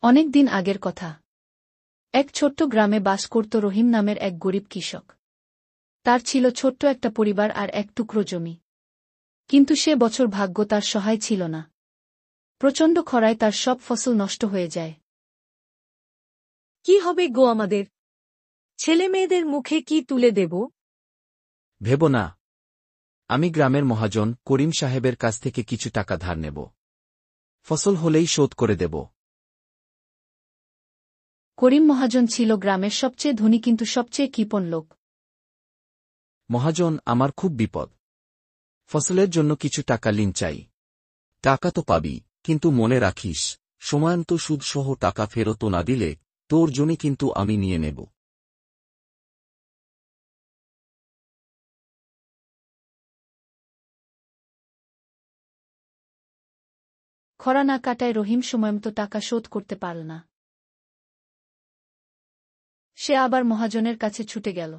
অনেক দিন আগের কথা। এক ছোট্ট গ্রামে বাস করত রহিম নামের এক গরিব কৃষক। তার ছিল ছোট্ট একটা পরিবার আর এক টুকরো জমি। কিন্তু সে বছর ভাগ্য তার সহায় ছিল না। প্রচণ্ড খরায় তার সব ফসল নষ্ট হয়ে যায়। কি হবে গো আমাদের? ছেলে মেয়েদের মুখে কি তুলে দেব? ভেবো না। আমি গ্রামের মহাজন করিম সাহেবের কাছ থেকে কিছু টাকা ধার নেব। ফসল হলেই শোধ করে দেব। করিম মহাজন ছিল গ্রামের সবচেয়ে ধনী কিন্তু সবচেয়ে কৃপণ লোক। মহাজন, আমার খুব বিপদ। ফসলের জন্য কিছু টাকা ঋণ চাই। টাকা তো পাবি, কিন্তু মনে রাখিস, সময়মতো সুদসহ টাকা ফেরত না দিলে তোর জমি কিন্তু আমি নিয়ে নেব। খরা না কাটায় রহিম সময়মতো টাকা শোধ করতে পারল না। সে আবার মহাজনের কাছে ছুটে গেল।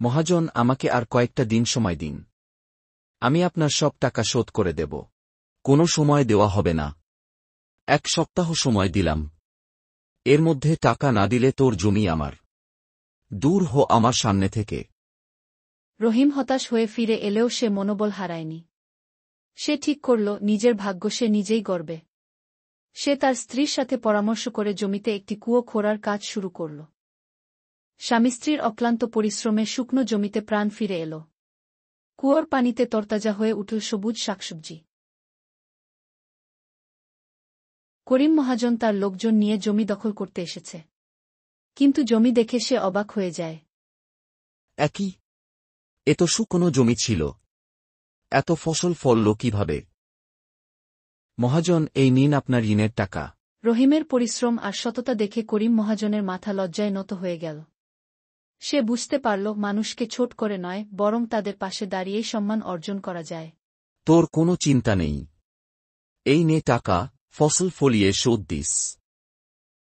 মহাজন, আমাকে আর কয়েকটা দিন সময় দিন। আমি আপনার সব টাকা শোধ করে দেব। কোনো সময় দেওয়া হবে না। 1 সপ্তাহ সময় দিলাম। এর মধ্যে টাকা না দিলে তোর জমি আমার। দূর হ আমার সামনে থেকে। রহিম হতাশ হয়ে ফিরে এলেও সে মনোবল হারায়নি। সে ঠিক করল, নিজের ভাগ্য সে নিজেই গড়বে। সে তার স্ত্রীর সাথে পরামর্শ করে জমিতে একটি কুয়ো খোঁড়ার কাজ শুরু করল। স্বামী স্ত্রীর অক্লান্ত পরিশ্রমে শুকনো জমিতে প্রাণ ফিরে এল। কুয়োর পানিতে তরতাজা হয়ে উঠল সবুজ শাকসবজি। করিম মহাজন তার লোকজন নিয়ে জমি দখল করতে এসেছে। কিন্তু জমি দেখে সে অবাক হয়ে যায়। এ তো শুকনো জমি ছিল। এত ফসল ফলল কিভাবে? মহাজন, এই নিন আপনার ঋণের টাকা। রহিমের পরিশ্রম আর সততা দেখে করিম মহাজনের মাথা লজ্জায় নত হয়ে গেল। সে বুঝতে পারল, মানুষকে ছোট করে নয়, বরং তাদের পাশে দাঁড়িয়েই সম্মান অর্জন করা যায়। তোর কোনো চিন্তা নেই। এই নে টাকা, ফসল ফলিয়ে শোধ দিস।